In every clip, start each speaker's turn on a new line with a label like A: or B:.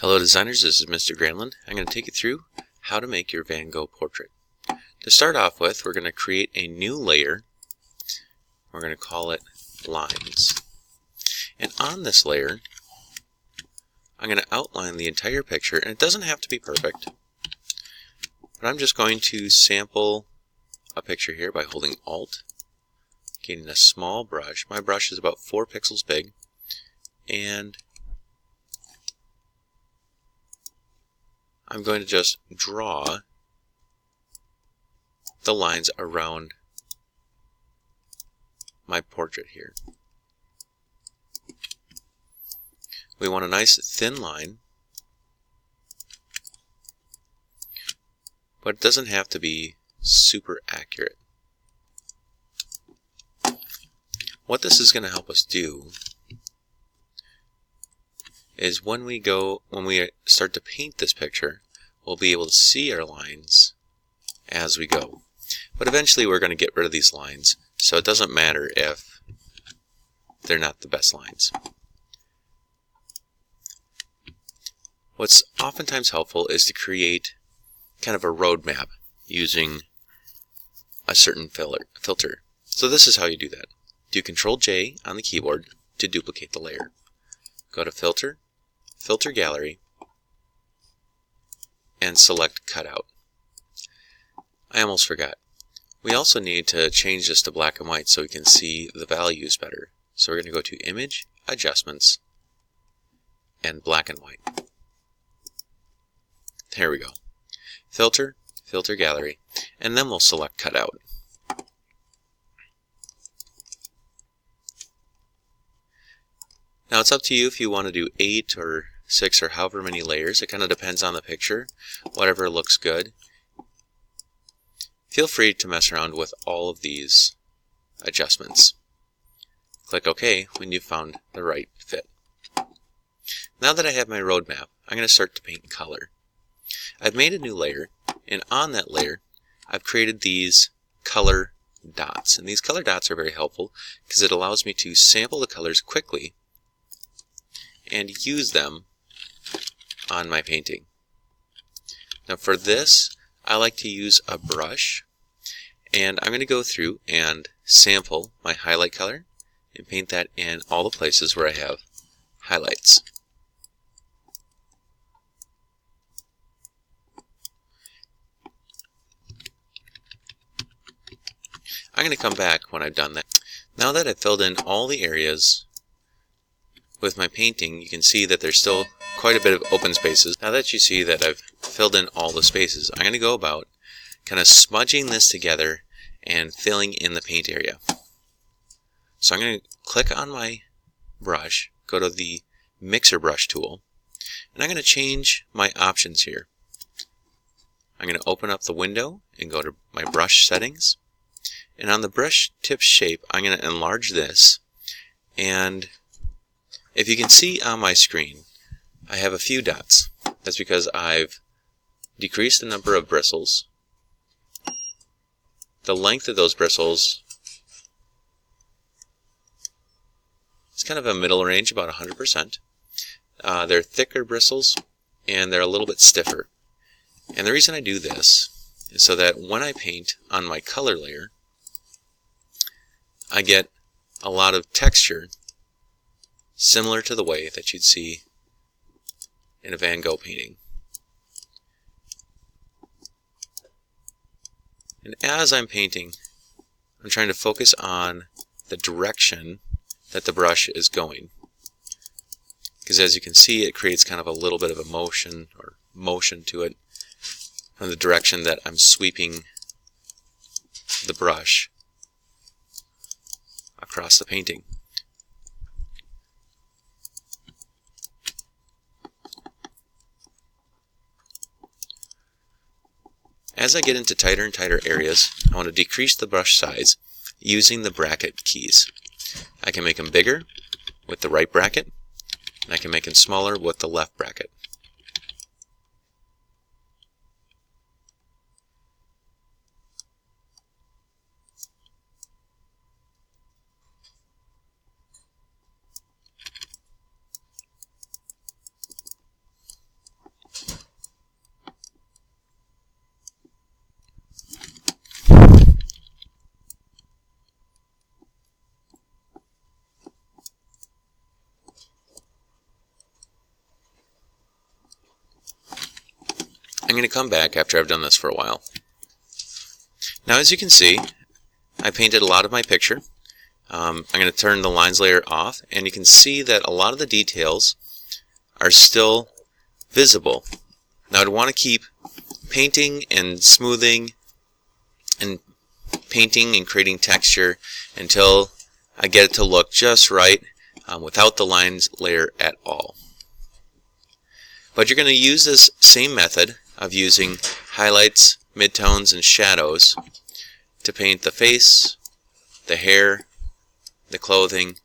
A: Hello designers, this is Mr. Granlund. I'm going to take you through how to make your Van Gogh portrait. To start off with, we're going to create a new layer. We're going to call it Lines. And on this layer, I'm going to outline the entire picture, and it doesn't have to be perfect, but I'm just going to sample a picture here by holding Alt, getting a small brush. My brush is about 4 pixels big, and I'm going to just draw the lines around my portrait here. We want a nice thin line, but it doesn't have to be super accurate. What this is going to help us do is when we start to paint this picture, we'll be able to see our lines as we go. But eventually we're going to get rid of these lines, so it doesn't matter if they're not the best lines. What's oftentimes helpful is to create kind of a roadmap using a certain filter. So this is how you do that. Do Control-J on the keyboard to duplicate the layer. Go to Filter, Filter Gallery, and select Cutout. I almost forgot. We also need to change this to black and white so we can see the values better. So we're going to go to Image, Adjustments, and Black and White. There we go. Filter, Filter Gallery, and then we'll select Cutout. Now it's up to you if you want to do 8 or 6 or however many layers. It kind of depends on the picture, whatever looks good. Feel free to mess around with all of these adjustments. Click OK when you've found the right fit. Now that I have my roadmap, I'm going to start to paint color. I've made a new layer, and on that layer I've created these color dots. And these color dots are very helpful because it allows me to sample the colors quickly and use them on my painting. Now for this, I like to use a brush, and I'm going to go through and sample my highlight color and paint that in all the places where I have highlights. I'm going to come back when I've done that. Now that I've filled in all the areas with my painting, you can see that there's still quite a bit of open spaces. Now that you see that I've filled in all the spaces, I'm going to go about kind of smudging this together and filling in the paint area. So I'm going to click on my brush, go to the mixer brush tool, and I'm going to change my options here. I'm going to open up the window and go to my brush settings. And on the brush tip shape, I'm going to enlarge this, and if you can see on my screen, I have a few dots. That's because I've decreased the number of bristles. The length of those bristles is kind of a middle range, about 100%. They're thicker bristles, and they're a little bit stiffer. And the reason I do this is so that when I paint on my color layer, I get a lot of texture similar to the way that you'd see in a Van Gogh painting. And as I'm painting, I'm trying to focus on the direction that the brush is going. Because as you can see, it creates kind of a little bit of a motion to it from the direction that I'm sweeping the brush across the painting. As I get into tighter and tighter areas, I want to decrease the brush size using the bracket keys. I can make them bigger with the right bracket, and I can make them smaller with the left bracket. I'm going to come back after I've done this for a while. Now as you can see, I painted a lot of my picture. I'm going to turn the lines layer off, and you can see that a lot of the details are still visible. Now I'd want to keep painting and smoothing and painting and creating texture until I get it to look just right without the lines layer at all. But you're going to use this same method of using highlights, midtones, and shadows to paint the face, the hair, the clothing,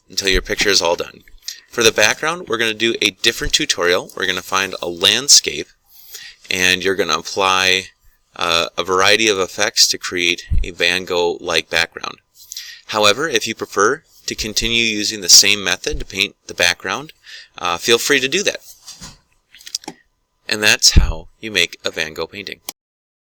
A: until your picture is all done. For the background, we're going to do a different tutorial. We're going to find a landscape, and you're going to apply a variety of effects to create a Van Gogh-like background. However, if you prefer to continue using the same method to paint the background, feel free to do that. And that's how you make a Van Gogh painting.